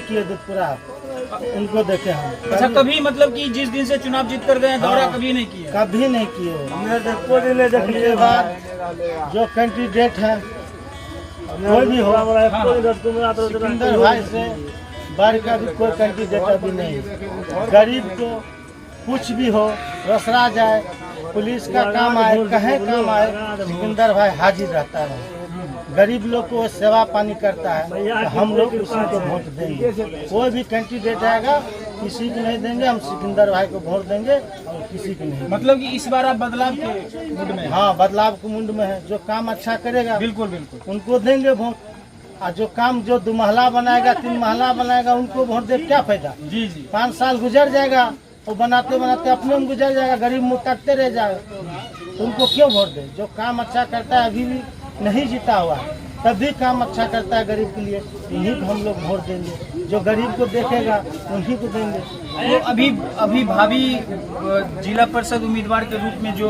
किए पूरा उनको देखे हम। अच्छा, कभी मतलब कि जिस दिन से चुनाव जीत कर गए दौरा कभी नहीं किए? कभी नहीं किए। उनके बाद जो कैंडिडेट है कोई भी हो, सिकंदर भाई से बढ़ का भी कोई कैंडिडेट अभी नहीं। गरीब को कुछ भी हो, रसरा जाए, पुलिस का काम आए, कहीं काम आए, सिकंदर भाई हाजिर रहता है। गरीब लोग को सेवा पानी करता है, तो हम लोग उसी को वोट देंगे। कोई भी कैंडिडेट आएगा किसी को नहीं देंगे, हम सिकंदर भाई को वोट देंगे और किसी को नहीं। मतलब कि इस बार आप बदलाव के मूड में? हाँ, बदलाव के मूड में है। जो काम अच्छा करेगा बिल्कुल बिल्कुल उनको देंगे वोट, और जो काम जो 2 महला बनाएगा 3 महला बनाएगा उनको वोट दे क्या फायदा। जी जी। 5 साल गुजर जाएगा, वो बनाते बनाते अपने में गुजर जाएगा, गरीब मुँह तकते रह जाएगा, तो उनको क्यों वोट दे। जो काम अच्छा करता है, अभी भी नहीं जीता हुआ है, तभी काम अच्छा करता है गरीब के लिए, इन्हीं को हम लोग वोट देंगे। जो गरीब को देखेगा उन्हीं को देंगे। तो अभी भावी जिला परिषद उम्मीदवार के रूप में जो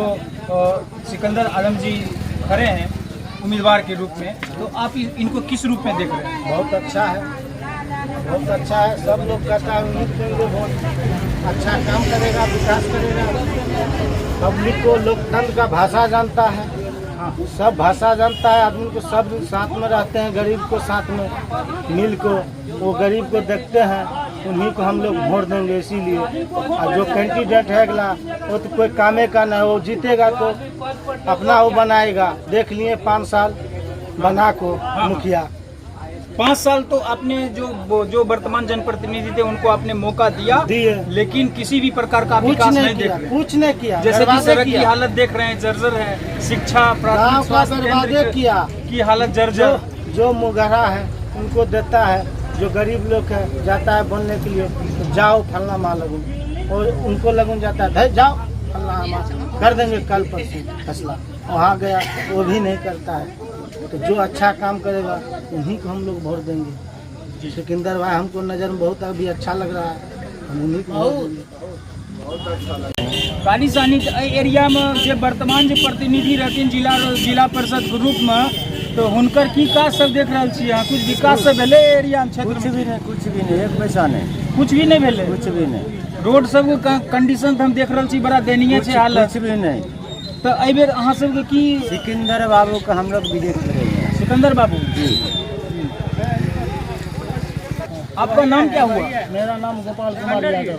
सिकंदर आलम जी खड़े हैं उम्मीदवार के रूप में, तो आप इनको किस रूप में देख रहे हैं? बहुत अच्छा है, बहुत अच्छा है। सब लोग कहता है उन्हीं को देंगे वोट। अच्छा काम करेगा, विकास करेगा, पब्लिक को लोकतंत्र का भाषा जानता है। सब भाषा जानता है, आदमी को सब साथ में रहते हैं, गरीब को साथ में मिल को, वो गरीब को देखते हैं, उन्हीं को हम लोग वोट देंगे। इसीलिए और जो कैंडिडेट है अगला, वो तो कोई कामे का ना, वो जीतेगा तो अपना वो बनाएगा। देख लिए 5 साल बना को मुखिया। 5 साल तो आपने जो वर्तमान जनप्रतिनिधि थे उनको आपने मौका दिया, लेकिन किसी भी प्रकार का विकास नहीं देख रहे। कुछ नहीं किया। जैसे कि सड़क की हालत देख रहे हैं, जर्जर है। शिक्षा, प्राथमिक स्वास्थ्य केंद्र की हालत जर्जर। जो मुगहरा है उनको देता है, जो गरीब लोग है जाता है बोलने के लिए, तो जाओ फलना माँ लगून, और उनको लगून जाता है जाओ फलना माँ कर देंगे कल परसों फैसला। वहाँ गया वो भी नहीं करता है। तो जो अच्छा काम करेगा उन्हीं को हम लोग वोट देंगे। सिकंदर भाई हमको नज़र में बहुत अभी अच्छा लग रहा है, हम उन्हीं को वोट देंगे। काली सानी एरिया में जो वर्तमान जो प्रतिनिधि रहते जिला परिषद के रूप में, तो हुनकर की काज सब देख रहा छी? कुछ विकास सब भेले एरिया में? क्षेत्र कुछ भी नहीं, एक पैसा नहीं, कुछ भी नहीं भेले। कुछ भी नहीं। रोड सब कंडीशन हम देख रहा छी बड़ा दयनीय है हालत। कुछ भी नहीं। तो एहि बेर अहाँ सबके की? सिकंदर बाबू का हम लोग विजय करेंगे। सिकंदर बाबू जी। आपका नाम क्या हुआ? मेरा नाम गोपाल कुमार यादव।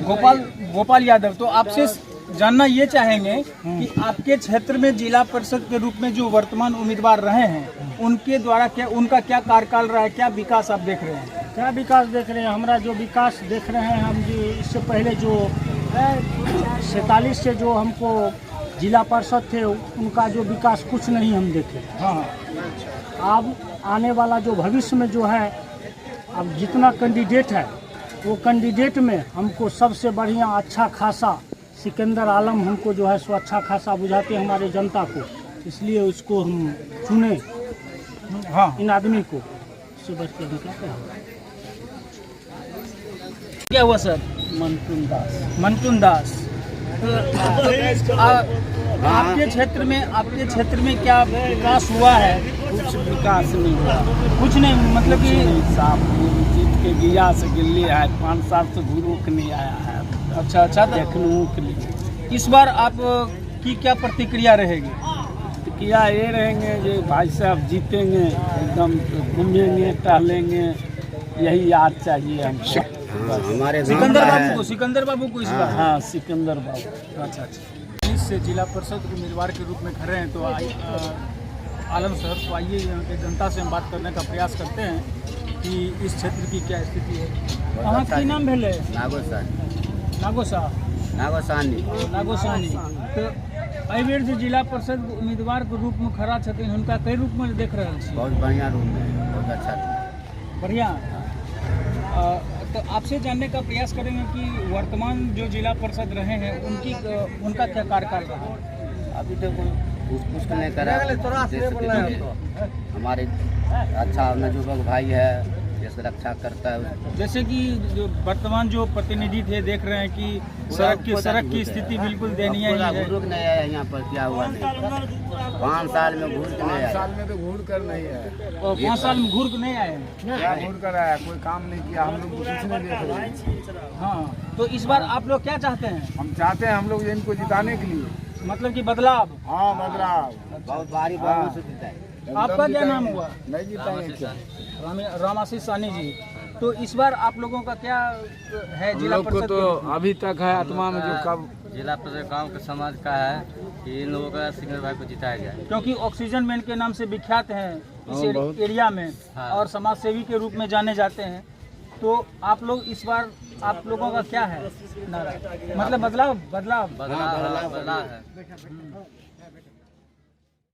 गोपाल यादव। तो आपसे जानना ये चाहेंगे कि आपके क्षेत्र में जिला परिषद के रूप में जो वर्तमान उम्मीदवार रहे हैं, उनके द्वारा उनका क्या कार्यकाल रहा है, क्या विकास आप देख रहे हैं? क्या विकास देख रहे हैं? हमारा जो विकास देख रहे हैं हम जी, इससे पहले जो 47 से जो हमको जिला परिषद थे उनका जो विकास कुछ नहीं हम देखे। हाँ, अब आने वाला जो भविष्य में जो है, अब जितना कैंडिडेट है वो कैंडिडेट में हमको सबसे बढ़िया अच्छा खासा सिकंदर आलम हमको जो है सो अच्छा खासा बुझाते हैं हमारे जनता को, इसलिए उसको हम चुने। हाँ, इन आदमी को इससे बढ़ के निकलते हैं। क्या हुआ सर? मंटून दास। आपके क्षेत्र में क्या विकास हुआ है? कुछ विकास नहीं हुआ, कुछ नहीं, मतलब कि साफ जीत के गिया से गिल्ली है, 5 साल से घूरो के नहीं आया है। अच्छा देखने के लिए इस बार आप की क्या प्रतिक्रिया रहेगी? प्रतिक्रिया ये रहेंगे जो भाई साहब जीतेंगे, एकदम घूमेंगे टहलेंगे, यही याद चाहिए हमको। हमारे सिकंदर बाबू को इस बार? हाँ, सिकंदर बाबू। अच्छा। इस जिला परिषद उम्मीदवार के रूप में खड़े हैं, तो आलम सर, तो आइए यहाँ के जनता से हम बात करने का प्रयास करते हैं कि इस क्षेत्र की क्या स्थिति है। अहाँ की नाम भेले? नागोसानी। तो एहि बेर जो जिला परिषद उम्मीदवार के रूप में खड़ा छथिन, हुनका कई रूप में देख रहे छी? बहुत बढ़िया रूप में, बहुत अच्छा, बढ़िया। तो आपसे जानने का प्रयास करेंगे कि वर्तमान जो जिला परिषद रहे हैं उनका क्या कार्यकाल रहा? अभी तो कुछ नहीं करा। हमारे अच्छा नजुबक भाई है, रक्षा करता है। जैसे कि जो वर्तमान जो प्रतिनिधि थे देख रहे हैं कि सड़क की स्थिति बिल्कुल दयनीय ही है। घूर नहीं आया यहाँ पर, क्या हुआ नहीं, 5 साल में घूर के नहीं आया। 5 साल में तो घूर कर नहीं है। और 5 साल में घूर के नहीं आए हैं। क्या घूर कर आया, कोई काम नहीं किया, हम लोग कुछ नहीं देख रहे हैं। हाँ, तो इस बार आप लोग क्या चाहते हैं? हम चाहते हैं हम लोग इनको जिताने के लिए। मतलब कि बदलाव। हाँ बदलाव, बहुत भारी बहुमत से जीता है। आपका क्या नाम हुआ? नहीं जिताएंगे क्या? रामाशीष सानी जी। तो इस बार आप लोगों का क्या है जिला परिषद तो अभी तक है आत्मा में जो कब जिला परिषद गांव के समाज का है कि इन लोगों का सिंगर भाई को जिताया जाए, क्योंकि ऑक्सीजन मैन के नाम से विख्यात हैं इस बहुत। एरिया में हाँ। और समाज सेवी के रूप में जाने जाते हैं। तो आप लोग इस बार आप लोगों का क्या है नारा? मतलब बदलाव बदलाव है।